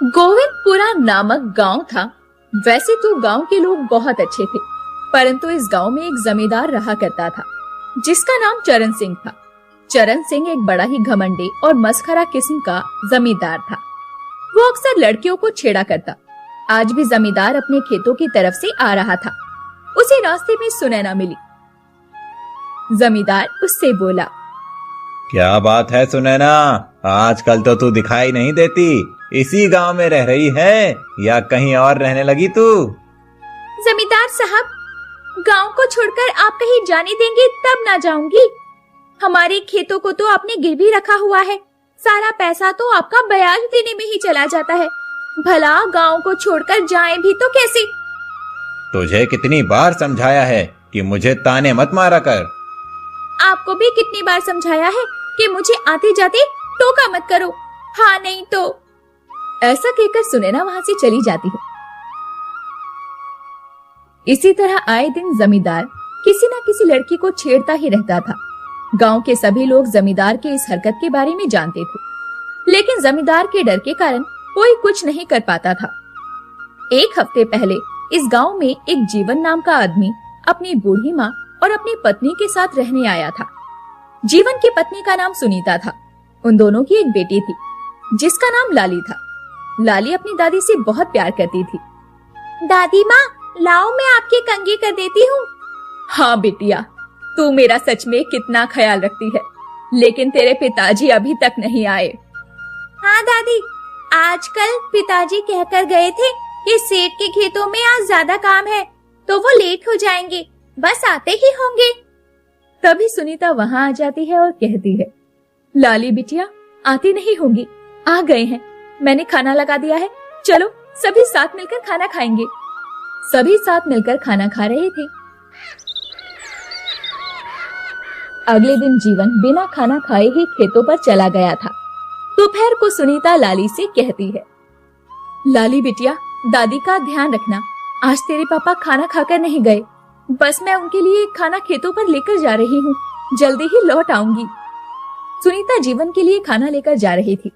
गोविंदपुरा नामक गांव था। वैसे तो गांव के लोग बहुत अच्छे थे, परंतु इस गांव में एक जमींदार रहा करता था जिसका नाम चरण सिंह था। चरण सिंह एक बड़ा ही घमंडी और मस्खरा किस्म का जमींदार था। वो अक्सर लड़कियों को छेड़ा करता। आज भी जमींदार अपने खेतों की तरफ से आ रहा था। उसे रास्ते में सुनैना मिली। जमींदार उससे बोला, क्या बात है सुनैना, आजकल तो तू दिखाई नहीं देती। इसी गांव में रह रही है या कहीं और रहने लगी तू? जमींदार साहब, गांव को छोड़कर आप कहीं जाने देंगे तब ना जाऊंगी। हमारे खेतों को तो आपने गिरवी रखा हुआ है। सारा पैसा तो आपका ब्याज देने में ही चला जाता है। भला गांव को छोड़कर जाएं भी तो कैसे? तुझे कितनी बार समझाया है कि मुझे ताने मत मारा कर। आपको भी कितनी बार समझाया है कि मुझे आते जाते टोका मत करो, हाँ नहीं तो। ऐसा कहकर सुनैना वहां से चली जाती है। इसी तरह आए दिन जमींदार किसी न किसी लड़की को छेड़ता ही रहता था। गांव के सभी लोग जमींदार के इस हरकत के बारे में जानते थे, लेकिन जमींदार के डर के कारण कोई कुछ नहीं कर पाता था। एक हफ्ते पहले इस गांव में एक जीवन नाम का आदमी अपनी बूढ़ी माँ और अपनी पत्नी के साथ रहने आया था। जीवन की पत्नी का नाम सुनीता था। उन दोनों की एक बेटी थी जिसका नाम लाली था। लाली अपनी दादी से बहुत प्यार करती थी। दादी माँ, लाओ मैं आपके कंघी कर देती हूँ। हाँ बेटिया, तू मेरा सच में कितना ख्याल रखती है, लेकिन तेरे पिताजी अभी तक नहीं आए। हाँ दादी, आजकल पिताजी कहकर गए थे कि सेठ के खेतों में आज ज्यादा काम है तो वो लेट हो जाएंगे, बस आते ही होंगे। तभी सुनीता वहाँ आ जाती है और कहती है, लाली बिटिया आती नहीं होंगी, आ गए हैं। मैंने खाना लगा दिया है, चलो सभी साथ मिलकर खाना खाएंगे। सभी साथ मिलकर खाना खा रहे थे। अगले दिन जीवन बिना खाना खाए ही खेतों पर चला गया था। दोपहर को सुनीता लाली से कहती है, लाली बिटिया, दादी का ध्यान रखना। आज तेरे पापा खाना खाकर नहीं गए, बस मैं उनके लिए खाना खेतों पर लेकर जा रही हूँ, जल्दी ही लौट आऊंगी। सुनीता जीवन के लिए खाना लेकर जा रही थी।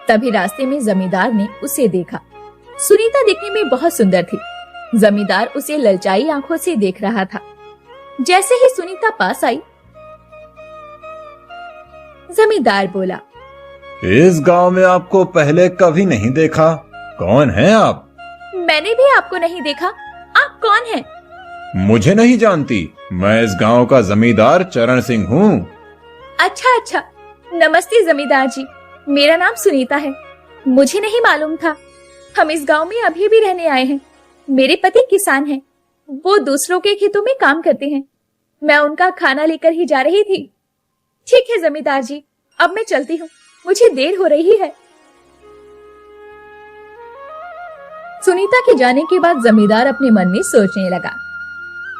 तभी रास्ते में जमींदार ने उसे देखा। सुनीता दिखने में बहुत सुंदर थी। जमींदार उसे ललचाई आंखों से देख रहा था। जैसे ही सुनीता पास आई, जमींदार बोला, इस गांव में आपको पहले कभी नहीं देखा, कौन है आप? मैंने भी आपको नहीं देखा, आप कौन हैं? मुझे नहीं जानती, मैं इस गांव का जमींदार चरण सिंह हूँ। अच्छा, नमस्ते जमींदार जी, मेरा नाम सुनीता है। मुझे नहीं मालूम था। हम इस गांव में अभी भी रहने आए हैं। मेरे पति किसान हैं, वो दूसरों के खेतों में काम करते हैं। मैं उनका खाना लेकर ही जा रही थी। ठीक है जमींदार जी, अब मैं चलती हूँ, मुझे देर हो रही है। सुनीता के जाने के बाद जमींदार अपने मन में सोचने लगा,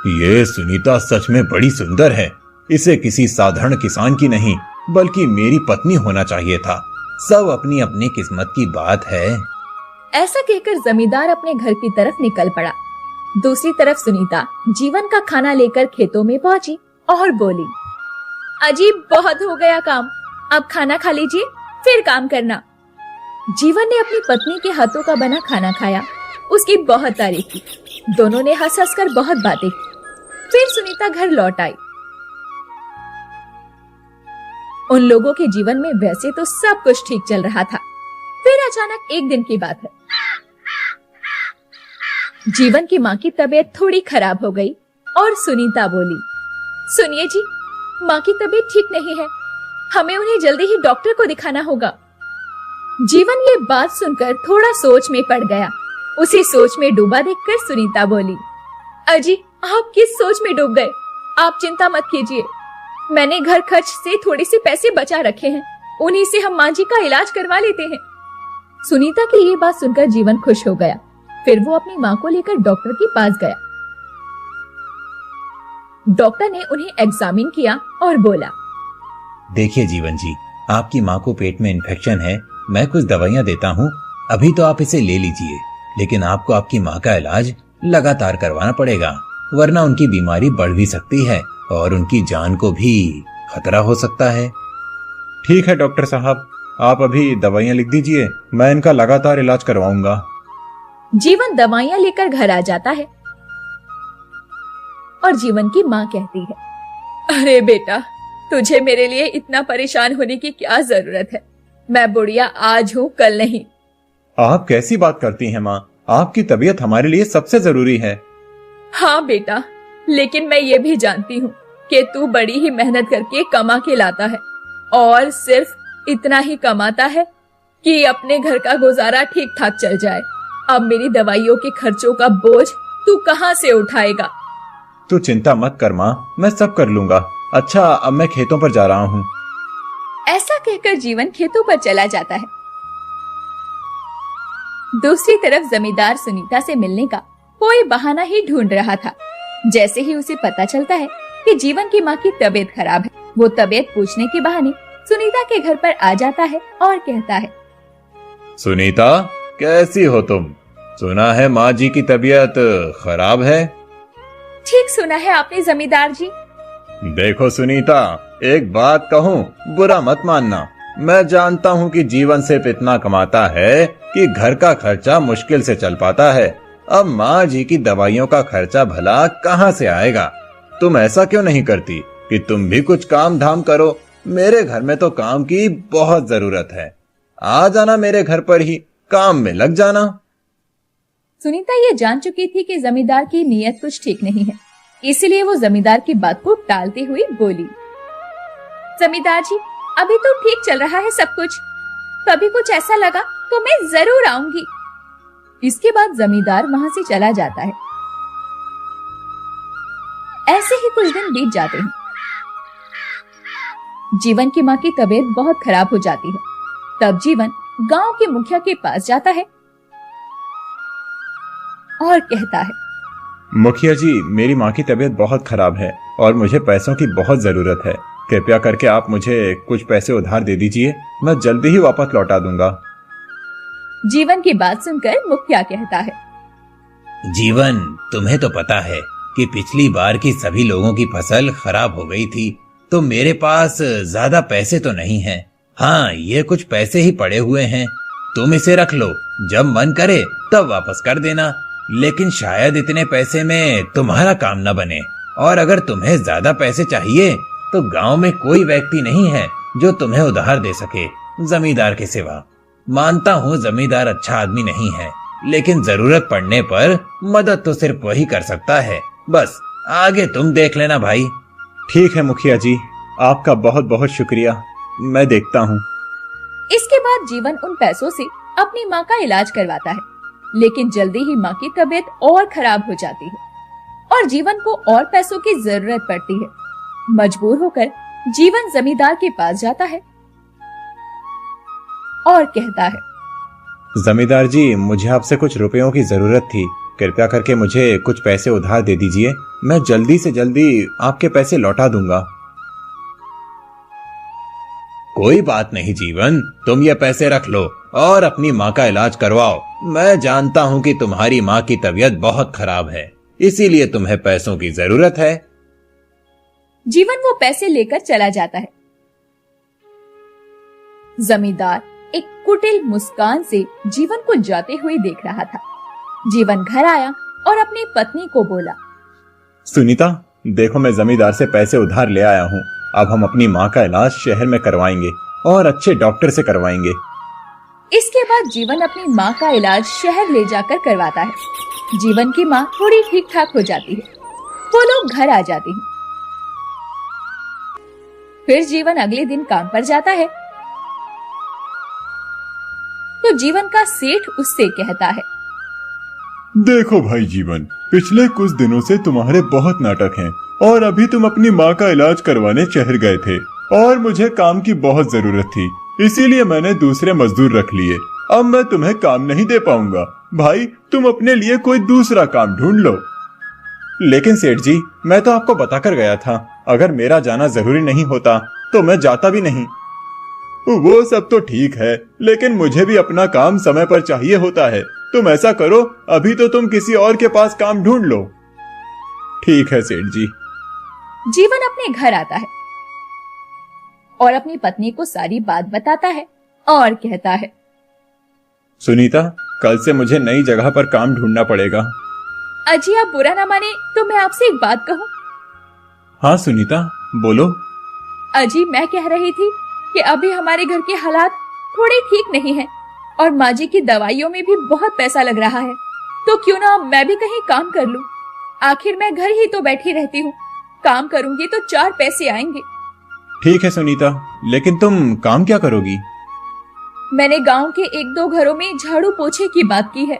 ये सुनीता सच में बड़ी सुंदर है। इसे किसी साधारण किसान की नहीं बल्कि मेरी पत्नी होना चाहिए था। सब अपनी अपनी किस्मत की बात है। ऐसा कहकर जमींदार अपने घर की तरफ निकल पड़ा। दूसरी तरफ सुनीता जीवन का खाना लेकर खेतों में पहुंची और बोली, अजीब, बहुत हो गया काम, अब खाना खा लीजिए, फिर काम करना। जीवन ने अपनी पत्नी के हाथों का बना खाना खाया, उसकी बहुत तारीफ की। दोनों ने हंस हंस कर बहुत बातें की। फिर सुनीता घर लौट आई। उन लोगों के जीवन में वैसे तो सब कुछ ठीक चल रहा था। फिर अचानक एक दिन की बात है, जीवन की माँ की तबीयत थोड़ी खराब हो गई और सुनीता बोली, सुनिए जी, माँ की तबीयत ठीक नहीं है, हमें उन्हें जल्दी ही डॉक्टर को दिखाना होगा। जीवन ये बात सुनकर थोड़ा सोच में पड़ गया। उसे सोच में डूबा देखकर सुनीता बोली, अजी, आप किस सोच में डूब गए? आप चिंता मत कीजिए, मैंने घर खर्च से थोड़े से पैसे बचा रखे हैं, उन्हीं से हम माँ जी का इलाज करवा लेते हैं। सुनीता की ये बात सुनकर जीवन खुश हो गया। फिर वो अपनी माँ को लेकर डॉक्टर के पास गया। डॉक्टर ने उन्हें एग्जामिन किया और बोला, देखिए जीवन जी, आपकी माँ को पेट में इन्फेक्शन है, मैं कुछ दवाइयाँ देता हूँ, अभी तो आप इसे ले लीजिए, लेकिन आपको आपकी माँ का इलाज लगातार करवाना पड़ेगा, वरना उनकी बीमारी बढ़ भी सकती है और उनकी जान को भी खतरा हो सकता है। ठीक है डॉक्टर साहब, आप अभी दवाइयाँ लिख दीजिए, मैं इनका लगातार इलाज करवाऊंगा। जीवन दवाइयां लेकर घर आ जाता है और जीवन की माँ कहती है, अरे बेटा, तुझे मेरे लिए इतना परेशान होने की क्या जरूरत है। मैं बुढ़िया आज हूँ, कल नहीं। आप कैसी बात करती हैं माँ, आपकी तबीयत हमारे लिए सबसे जरूरी है। हाँ बेटा, लेकिन मैं ये भी जानती हूँ कि तू बड़ी ही मेहनत करके कमा के लाता है और सिर्फ इतना ही कमाता है कि अपने घर का गुजारा ठीक ठाक चल जाए। अब मेरी दवाइयों के खर्चों का बोझ तू कहाँ से उठाएगा? तू चिंता मत कर माँ, मैं सब कर लूंगा। अच्छा, अब मैं खेतों पर जा रहा हूँ। ऐसा कहकर जीवन खेतों पर चला जाता है। दूसरी तरफ जमींदार सुनीता से मिलने का कोई बहाना ही ढूंढ रहा था। जैसे ही उसे पता चलता है कि जीवन की माँ की तबीयत खराब है, वो तबीयत पूछने के बहाने सुनीता के घर पर आ जाता है और कहता है, सुनीता, कैसी हो तुम? सुना है माँ जी की तबीयत खराब है। ठीक सुना है आपने जमींदार जी। देखो सुनीता, एक बात कहूँ, बुरा मत मानना। मैं जानता हूँ कि जीवन सिर्फ इतना कमाता है कि घर का खर्चा मुश्किल से चल पाता है। अब माँ जी की दवाइयों का खर्चा भला कहाँ से आएगा? तुम ऐसा क्यों नहीं करती कि तुम भी कुछ काम धाम करो? मेरे घर में तो काम की बहुत जरूरत है। आ जाना मेरे घर पर ही, काम में लग जाना। सुनीता ये जान चुकी थी कि जमींदार की नीयत कुछ ठीक नहीं है, इसलिए वो जमींदार की बात को टालते हुए बोली, जमींदार जी, अभी तो ठीक चल रहा है सब कुछ, कभी कुछ ऐसा लगा तो मैं जरूर आऊंगी। इसके बाद जमींदार वहां से चला जाता है। ऐसे ही कुछ दिन बीत जाते हैं। जीवन की माँ की तबीयत बहुत खराब हो जाती है। तब जीवन गांव के मुखिया के पास जाता है और कहता है, मुखिया जी, मेरी माँ की तबीयत बहुत खराब है और मुझे पैसों की बहुत जरूरत है। कृपया करके आप मुझे कुछ पैसे उधार दे दीजिए, मैं जल्दी ही वापस लौटा दूंगा। जीवन की बात सुनकर मुखिया कहता है, जीवन, तुम्हें तो पता है कि पिछली बार की सभी लोगों की फसल खराब हो गई थी, तो मेरे पास ज्यादा पैसे तो नहीं हैं। हाँ, ये कुछ पैसे ही पड़े हुए हैं, तुम इसे रख लो, जब मन करे तब वापस कर देना। लेकिन शायद इतने पैसे में तुम्हारा काम न बने, और अगर तुम्हें ज्यादा पैसे चाहिए तो गांव में कोई व्यक्ति नहीं है जो तुम्हें उधार दे सके, जमींदार के सिवा। मानता हूँ जमींदार अच्छा आदमी नहीं है, लेकिन जरूरत पड़ने पर मदद तो सिर्फ वही कर सकता है। बस आगे तुम देख लेना भाई। ठीक है मुखिया जी, आपका बहुत बहुत शुक्रिया, मैं देखता हूँ। इसके बाद जीवन उन पैसों से अपनी माँ का इलाज करवाता है, लेकिन जल्दी ही माँ की तबीयत और खराब हो जाती है और जीवन को और पैसों की जरूरत पड़ती है। मजबूर होकर जीवन जमींदार के पास जाता है और कहता है, जमींदार जी, मुझे आपसे कुछ रुपयों की जरूरत थी, कृपया करके मुझे कुछ पैसे उधार दे दीजिए, मैं जल्दी से जल्दी आपके पैसे लौटा दूंगा। कोई बात नहीं जीवन, तुम ये पैसे रख लो और अपनी माँ का इलाज करवाओ। मैं जानता हूँ कि तुम्हारी माँ की तबीयत बहुत खराब है, इसीलिए तुम्हें पैसों की जरूरत है। जीवन वो पैसे लेकर चला जाता है। जमींदार एक कुटिल मुस्कान से जीवन को जाते हुए देख रहा था। जीवन घर आया और अपनी पत्नी को बोला, सुनीता, देखो मैं जमींदार से पैसे उधार ले आया हूँ। अब हम अपनी माँ का इलाज शहर में करवाएंगे और अच्छे डॉक्टर से करवाएंगे। इसके बाद जीवन अपनी माँ का इलाज शहर ले जाकर करवाता है। जीवन की माँ थोड़ी ठीक ठाक हो जाती है, वो लोग घर आ जाते हैं। फिर जीवन अगले दिन काम पर जाता है तो जीवन का सेठ उससे कहता है, देखो भाई जीवन, पिछले कुछ दिनों से तुम्हारे बहुत नाटक हैं और अभी तुम अपनी माँ का इलाज करवाने शहर गए थे और मुझे काम की बहुत जरूरत थी, इसीलिए मैंने दूसरे मजदूर रख लिए। अब मैं तुम्हें काम नहीं दे पाऊंगा, भाई तुम अपने लिए कोई दूसरा काम ढूंढ लो। लेकिन सेठ जी, मैं तो आपको बताकर गया था, अगर मेरा जाना जरूरी नहीं होता तो मैं जाता भी नहीं। वो सब तो ठीक है, लेकिन मुझे भी अपना काम समय पर चाहिए होता है। तुम ऐसा करो, अभी तो तुम किसी और के पास काम ढूंढ लो। ठीक है सेठ जी। जीवन अपने घर आता है और अपनी पत्नी को सारी बात बताता है और कहता है, सुनीता, कल से मुझे नई जगह पर काम ढूंढना पड़ेगा। अजी आप बुरा ना माने तो मैं आपसे एक बात कहूं। हाँ सुनीता, बोलो। अजी मैं कह रही थी कि अभी हमारे घर के हालात थोड़े ठीक नहीं हैं और माँ जी की दवाइयों में भी बहुत पैसा लग रहा है, तो क्यों ना मैं भी कहीं काम कर लूं। आखिर मैं घर ही तो बैठी रहती हूँ, काम करूंगी तो 4 पैसे आएंगे। ठीक है सुनीता, लेकिन तुम काम क्या करोगी? मैंने गांव के 1-2 घरों में झाड़ू पोछे की बात की है।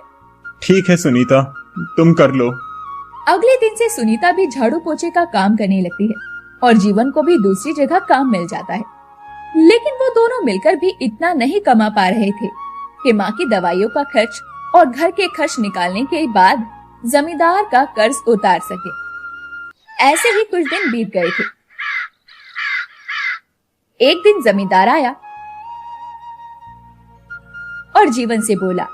ठीक है सुनीता, तुम कर लो। अगले दिन से सुनीता भी झाड़ू पोछे का काम करने लगती है और जीवन को भी दूसरी जगह काम मिल जाता है। लेकिन वो दोनों मिलकर भी इतना नहीं कमा पा रहे थे कि माँ की दवाइयों का खर्च और घर के खर्च निकालने के बाद जमींदार का कर्ज उतार सके। ऐसे ही कुछ दिन बीत गए थे। एक दिन जमींदार आया और जीवन से बोला,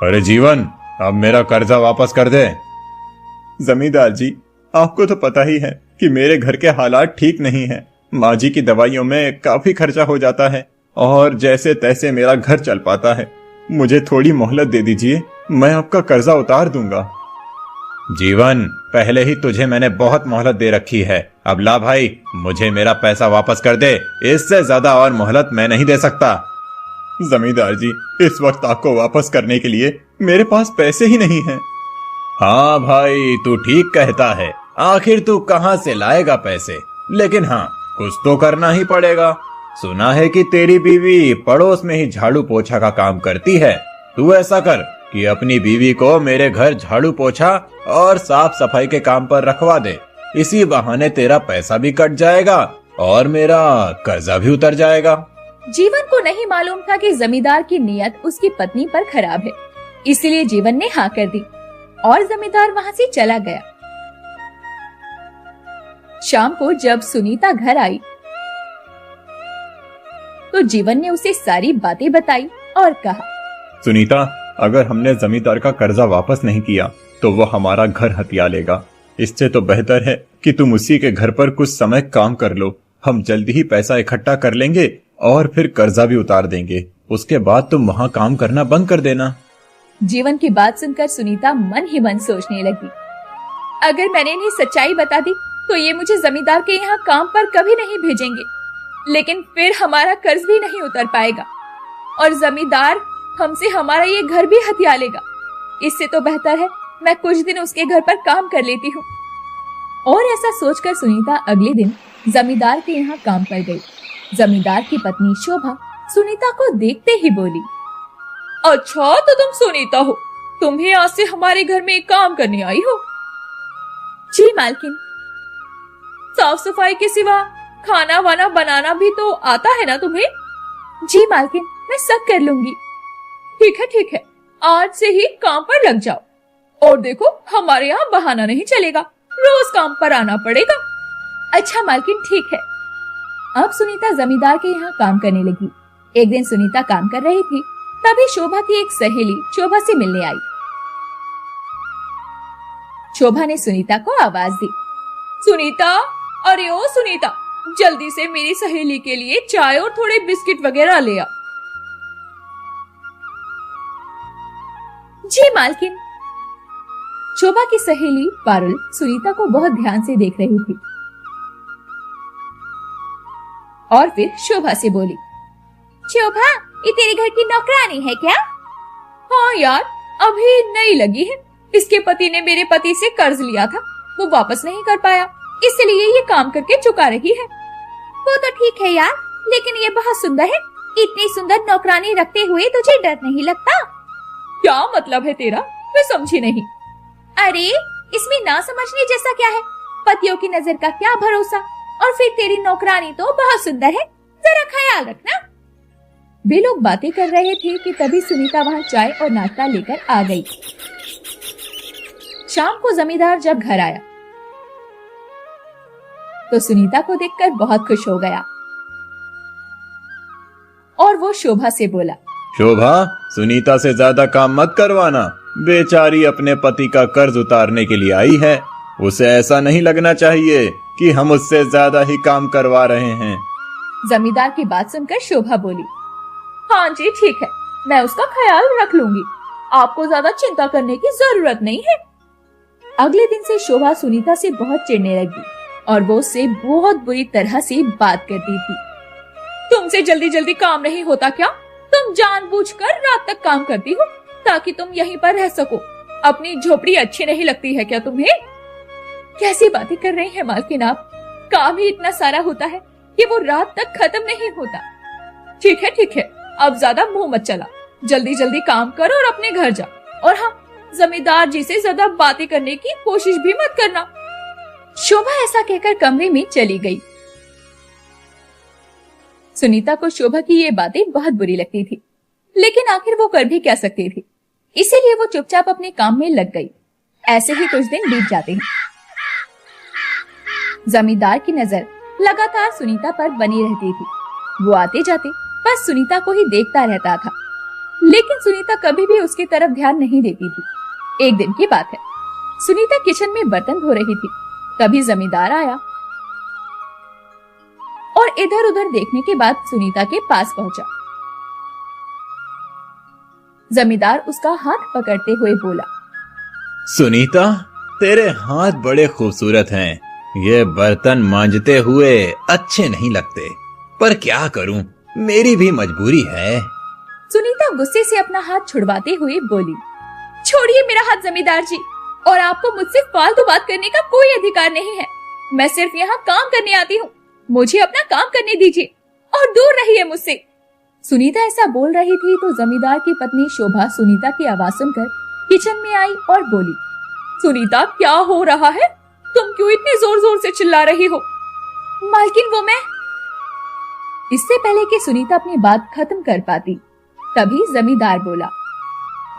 अरे जीवन, अब मेरा कर्जा वापस कर दे। जमींदार जी, आपको तो पता ही है कि मेरे घर के हालात ठीक नहीं हैं। माँ जी की दवाइयों में काफी खर्चा हो जाता है और जैसे तैसे मेरा घर चल पाता है। मुझे थोड़ी मोहलत दे दीजिए, मैं आपका कर्जा उतार दूंगा। जीवन, पहले ही तुझे मैंने बहुत मोहलत दे रखी है। अब ला भाई, मुझे मेरा पैसा वापस कर दे। इससे ज्यादा और मोहलत मैं नहीं दे सकता। जमींदार जी, इस वक्त आपको वापस करने के लिए मेरे पास पैसे ही नहीं हैं। हाँ भाई, तू ठीक कहता है। आखिर तू कहाँ से लाएगा पैसे? लेकिन हाँ, कुछ तो करना ही पड़ेगा। सुना है कि तेरी बीवी पड़ोस में ही झाड़ू पोछा का काम करती है। तू ऐसा कर कि अपनी बीवी को मेरे घर झाड़ू पोछा और साफ सफाई के काम पर रखवा दे। इसी बहाने तेरा पैसा भी कट जाएगा और मेरा कर्जा भी उतर जाएगा। जीवन को नहीं मालूम था कि जमींदार की नीयत उसकी पत्नी पर खराब है, इसलिए जीवन ने हाँ कर दी और जमींदार वहाँ से चला गया। शाम को जब सुनीता घर आई तो जीवन ने उसे सारी बातें बताई और कहा, सुनीता, अगर हमने जमींदार का कर्जा वापस नहीं किया तो वो हमारा घर हथिया लेगा। इससे तो बेहतर है कि तुम उसी के घर पर कुछ समय काम कर लो। हम जल्दी ही पैसा इकट्ठा कर लेंगे और फिर कर्जा भी उतार देंगे। उसके बाद तुम वहाँ काम करना बंद कर देना। जीवन की बात सुनकर सुनीता मन ही मन सोचने लगी, अगर मैंने इन्हें सच्चाई बता दी तो ये मुझे जमींदार के यहाँ काम पर कभी नहीं भेजेंगे, लेकिन फिर हमारा कर्ज भी नहीं उतर पाएगा और जमींदार हमसे हमारा ये घर भी हथिया लेगा। इससे तो बेहतर है मैं कुछ दिन उसके घर पर काम कर लेती हूँ। और ऐसा सोचकर सुनीता अगले दिन जमींदार के यहाँ काम पर गई। जमींदार की पत्नी शोभा सुनीता को देखते ही बोली, अच्छा तो तुम सुनीता हो, तुम भी आज से हमारे घर में काम करने आई हो? जी मालकिन। साफ सफाई के सिवा खाना वाना बनाना भी तो आता है ना तुम्हें? जी मालकिन, मैं सब कर लूंगी। ठीक है, आज से ही काम पर लग जाओ और देखो हमारे यहाँ बहाना नहीं चलेगा, रोज काम पर आना पड़ेगा। अच्छा मालकिन, ठीक है। अब सुनीता जमींदार के यहाँ काम करने लगी। एक दिन सुनीता काम कर रही थी, तभी शोभा की एक सहेली शोभा से मिलने आई। शोभा ने सुनीता को आवाज दी, सुनीता, अरे ओ सुनीता, जल्दी से मेरी सहेली के लिए चाय और थोड़े बिस्किट वगैरह ले आ। जी मालकिन। शोभा की सहेली पारुल सुनीता को बहुत ध्यान से देख रही थी और फिर शोभा से बोली, शोभा, ये तेरे घर की नौकरानी है क्या? हाँ यार, अभी नई लगी है। इसके पति ने मेरे पति से कर्ज लिया था, वो वापस नहीं कर पाया, इसलिए ये काम करके चुका रही है। वो तो ठीक है यार, लेकिन ये बहुत सुंदर है। इतनी सुंदर नौकरानी रखते हुए तुझे डर नहीं लगता? क्या मतलब है तेरा? मैं समझी नहीं। अरे इसमें ना समझने जैसा क्या है? पतियों की नजर का क्या भरोसा, और फिर तेरी नौकरानी तो बहुत सुंदर है, जरा ख्याल रखना। वे लोग बातें कर रहे थे कि तभी सुनीता वहाँ चाय और नाश्ता लेकर आ गई। शाम को जमींदार जब घर आया तो सुनीता को देखकर बहुत खुश हो गया और वो शोभा से बोला, शोभा, सुनीता से ज्यादा काम मत करवाना। बेचारी अपने पति का कर्ज उतारने के लिए आई है। उसे ऐसा नहीं लगना चाहिए कि हम उससे ज्यादा ही काम करवा रहे हैं। जमींदार की बात सुनकर शोभा बोली, हाँ जी ठीक है, मैं उसका ख्याल रख लूंगी। आपको ज्यादा चिंता करने की जरूरत नहीं है। अगले दिन से शोभा सुनीता से बहुत चिढ़ने लगी और वो उससे बहुत बुरी तरह से बात करती थी। तुमसे जल्दी जल्दी काम नहीं होता क्या? तुम जानबूझकर रात तक काम करती हो ताकि तुम यहीं पर रह सको। अपनी झोपड़ी अच्छी नहीं लगती है क्या तुम्हें? कैसी बातें कर रही हैं मालकिन आप? काम ही इतना सारा होता है कि वो रात तक खत्म नहीं होता। ठीक है, अब ज्यादा मुंह मत चला। जल्दी जल्दी काम कर और अपने घर जा। और हाँ, जमींदार जी से ज्यादा बातें करने की कोशिश भी मत करना। शोभा ऐसा कहकर कमरे में चली गई। सुनीता को शोभा की ये बातें बहुत बुरी लगती थी, लेकिन आखिर वो कर भी क्या सकती थी। इसीलिए वो चुपचाप अपने काम में लग गई। ऐसे ही कुछ दिन बीत जाते हैं। जमींदार की नजर लगातार सुनीता पर बनी रहती थी। वो आते जाते बस सुनीता को ही देखता रहता था, लेकिन सुनीता कभी भी उसकी तरफ ध्यान नहीं देती थी। एक दिन की बात है, सुनीता किचन में बर्तन धो रही थी। तभी जमींदार आया और इधर उधर देखने के बाद सुनीता के पास पहुंचा। जमींदार उसका हाथ पकड़ते हुए बोला, सुनीता, तेरे हाथ बड़े खूबसूरत हैं। ये बर्तन मांजते हुए अच्छे नहीं लगते, पर क्या करूं, मेरी भी मजबूरी है। सुनीता गुस्से से अपना हाथ छुड़वाते हुए बोली, छोड़िए मेरा हाथ जमींदार जी, और आपको मुझसे फालतू बात करने का कोई अधिकार नहीं है। मैं सिर्फ यहाँ काम करने आती हूँ। मुझे अपना काम करने दीजिए और दूर रहिए मुझसे। सुनीता ऐसा बोल रही थी तो जमींदार की पत्नी शोभा सुनीता की आवाज सुनकर किचन में आई और बोली, सुनीता क्या हो रहा है? तुम क्यों इतने जोर जोर से चिल्ला रही हो? मालकिन वो मैं। इससे पहले कि सुनीता अपनी बात खत्म कर पाती, तभी जमींदार बोला,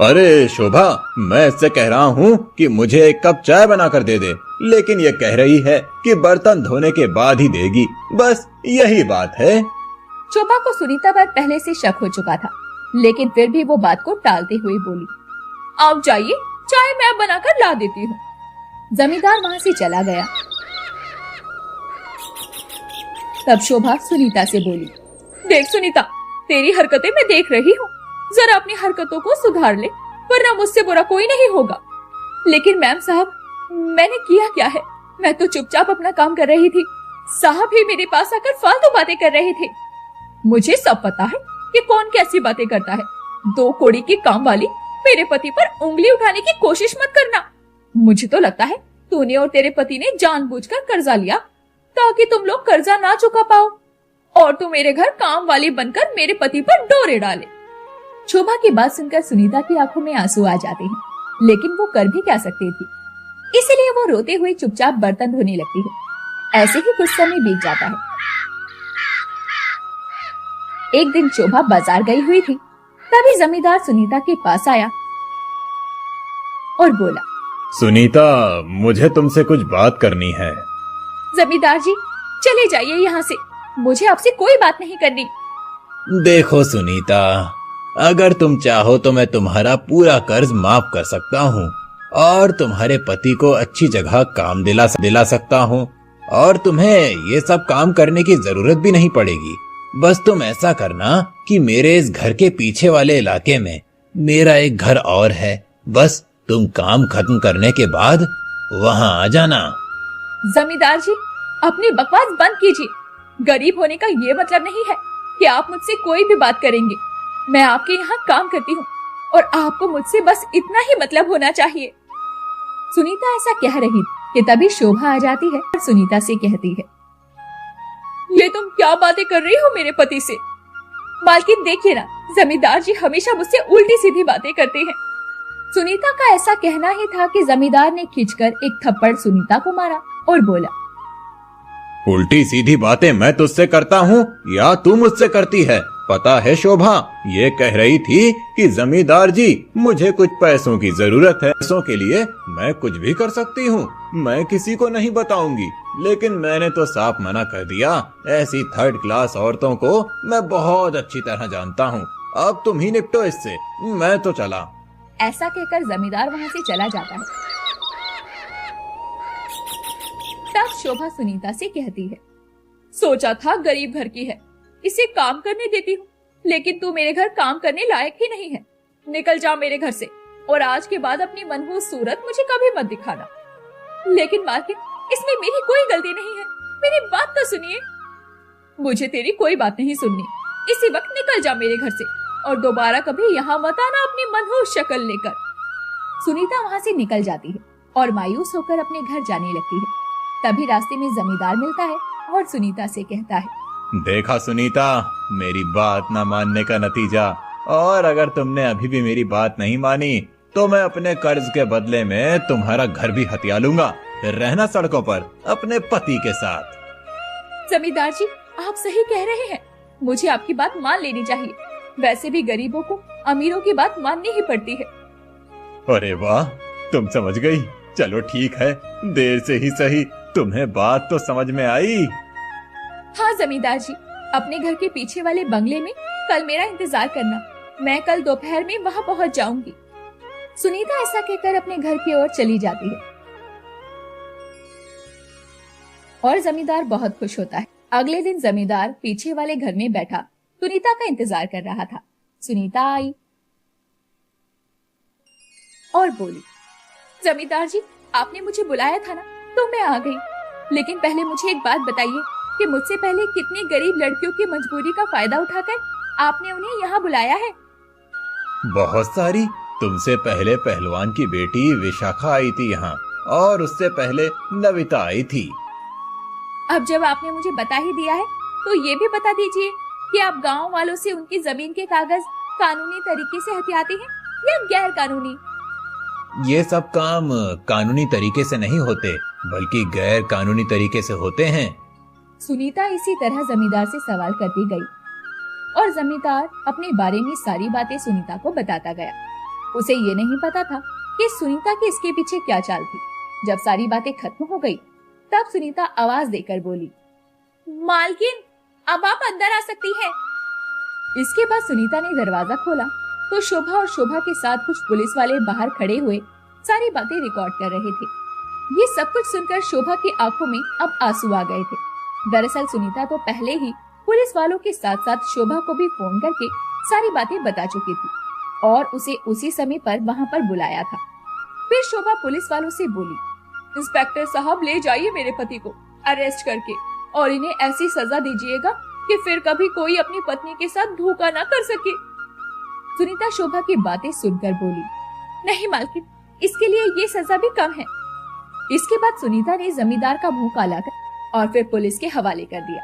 अरे शोभा, मैं इससे कह रहा हूँ कि मुझे एक कप चाय बना कर दे दे, लेकिन ये कह रही है कि बर्तन धोने के बाद ही देगी। बस यही बात है। शोभा को सुनीता पर पहले से शक हो चुका था, लेकिन फिर भी वो बात को टालते हुए बोली, आप जाइए, चाय मैं बनाकर ला देती हूँ। जमींदार वहाँ से चला गया। तब शोभा सुनीता से बोली, देख सुनीता, तेरी हरकतें मैं देख रही हूँ। जरा अपनी हरकतों को सुधार ले, वरना मुझसे बुरा कोई नहीं होगा। लेकिन मैम साहब, मैंने किया क्या है? मैं तो चुपचाप अपना काम कर रही थी। साहब ही मेरे पास आकर फालतू बातें कर रहे थे। मुझे सब पता है कि कौन कैसी बातें करता है। 2 कौड़ी की काम वाली मेरे पति पर उंगली उठाने की कोशिश मत करना। मुझे तो लगता है तूने और तेरे पति ने जानबूझकर कर्जा लिया ताकि तुम लोग कर्जा ना चुका पाओ, और तू मेरे घर काम वाली बनकर मेरे पति पर डोरे डाले। शोभा की बात सुनकर सुनीता की आंखों में आंसू आ जाते हैं, लेकिन वो कर भी क्या सकती थी। इसीलिए वो रोते हुए चुपचाप बर्तन धोने लगती है। ऐसे ही कुछ समय बीत जाता है। एक दिन शोभा बाजार गई हुई थी, तभी जमींदार सुनीता के पास आया और बोला, सुनीता, मुझे तुमसे कुछ बात करनी है। जमींदार जी, चले जाइए यहाँ से, मुझे आपसे कोई बात नहीं करनी। देखो सुनीता, अगर तुम चाहो तो मैं तुम्हारा पूरा कर्ज माफ कर सकता हूँ और तुम्हारे पति को अच्छी जगह काम दिला सकता हूँ, और तुम्हें ये सब काम करने की जरूरत भी नहीं पड़ेगी। बस तुम ऐसा करना कि मेरे इस घर के पीछे वाले इलाके में मेरा एक घर और है। बस तुम काम खत्म करने के बाद वहाँ आ जाना। जमींदार जी, अपनी बकवास बंद कीजिए। गरीब होने का ये मतलब नहीं है कि आप मुझसे कोई भी बात करेंगे। मैं आपके यहाँ काम करती हूँ और आपको मुझसे बस इतना ही मतलब होना चाहिए। सुनीता ऐसा कह रही कि तभी शोभा आ जाती है और सुनीता से कहती है, ये तुम क्या बातें कर रही हो मेरे पति से? मालकिन देखिए ना, जमींदार जी हमेशा मुझसे उल्टी सीधी बातें करते हैं। सुनीता का ऐसा कहना ही था कि जमींदार ने खींचकर एक थप्पड़ सुनीता को मारा और बोला, उल्टी सीधी बातें मैं तुझसे करता हूँ या तू मुझसे करती है? पता है शोभा, ये कह रही थी कि जमींदार जी, मुझे कुछ पैसों की जरूरत है, पैसों के लिए मैं कुछ भी कर सकती हूँ, मैं किसी को नहीं बताऊंगी। लेकिन मैंने तो साफ मना कर दिया। ऐसी 3rd क्लास औरतों को मैं बहुत अच्छी तरह जानता हूँ। अब तुम ही निपटो इससे, मैं तो चला। ऐसा कहकर जमींदार वहाँ से चला जाता है। तब शोभा सुनीता से कहती है, सोचा था गरीब घर की है, इसे काम करने देती हूँ, लेकिन तू मेरे घर काम करने लायक ही नहीं है। निकल जा मेरे घर से, और आज के बाद अपनी मनहूस सूरत मुझे कभी मत दिखाना। लेकिन मालकिन, इसमें मेरी कोई गलती नहीं है, मेरी बात तो सुनिए। मुझे तेरी कोई बात नहीं सुननी। इसी वक्त निकल जा मेरे घर से, और दोबारा कभी यहाँ मत आना अपनी मनहूस शक्ल लेकर। सुनीता वहाँ से निकल जाती है और मायूस होकर अपने घर जाने लगती है। तभी रास्ते में जमींदार मिलता है और सुनीता से कहता है, देखा सुनीता, मेरी बात न मानने का नतीजा। और अगर तुमने अभी भी मेरी बात नहीं मानी तो मैं अपने कर्ज के बदले में तुम्हारा घर भी हथिया लूंगा, फिर रहना सड़कों पर अपने पति के साथ। जमींदार जी, आप सही कह रहे हैं, मुझे आपकी बात मान लेनी चाहिए। वैसे भी गरीबों को अमीरों की बात माननी ही पड़ती है। अरे वाह, तुम समझ गई। चलो ठीक है, देर से ही सही, तुम्हें बात तो समझ में आई। हाँ जमींदार जी, अपने घर के पीछे वाले बंगले में कल मेरा इंतजार करना। मैं कल दोपहर में वहाँ पहुँच जाऊंगी। सुनीता ऐसा कहकर अपने घर की ओर चली जाती है और जमींदार बहुत खुश होता है। अगले दिन जमींदार पीछे वाले घर में बैठा सुनीता का इंतजार कर रहा था। सुनीता आई और बोली, जमींदार जी, आपने मुझे बुलाया था ना, तो मैं आ गई। लेकिन पहले मुझे एक बात बताइए कि मुझसे पहले कितनी गरीब लड़कियों की मजबूरी का फायदा उठाकर आपने उन्हें यहाँ बुलाया है। बहुत सारी। तुमसे पहले पहलवान की बेटी विशाखा आई थी यहाँ, और उससे पहले नविता आई थी। अब जब आपने मुझे बता ही दिया है तो ये भी बता दीजिए कि आप गांव वालों से उनकी जमीन के कागज कानूनी तरीके से हथियाते हैं या गैर कानूनी। ये सब काम कानूनी तरीके से नहीं होते, बल्कि गैर कानूनी तरीके से होते हैं। सुनीता इसी तरह जमींदार से सवाल करती गई और जमींदार अपने बारे में सारी बातें सुनीता को बताता गया। उसे ये नहीं पता था कि सुनीता की इसके पीछे क्या चाल थी। जब सारी बातें खत्म हो गई, तब सुनीता आवाज देकर बोली, मालकिन, अब आप अंदर आ सकती हैं। इसके बाद सुनीता ने दरवाजा खोला तो शोभा और शोभा के साथ कुछ पुलिस वाले बाहर खड़े हुए सारी बातें रिकॉर्ड कर रहे थे। ये सब कुछ सुनकर शोभा की आंखों में अब आंसू आ गए थे। दरअसल सुनीता तो पहले ही पुलिस वालों के साथ साथ शोभा को भी फोन करके सारी बातें बता चुकी थी और उसे उसी समय पर वहाँ पर बुलाया था। फिर शोभा पुलिस वालों से बोली, इंस्पेक्टर साहब, ले जाइए मेरे पति को अरेस्ट करके, और इन्हें ऐसी सजा दीजिएगा कि फिर कभी कोई अपनी पत्नी के साथ धोखा न कर सके। सुनीता शोभा की बातें सुनकर बोली, नहीं मालकिन, इसके लिए ये सजा भी कम है। इसके बाद सुनीता ने जमींदार का मुंह काला कर और फिर पुलिस के हवाले कर दिया।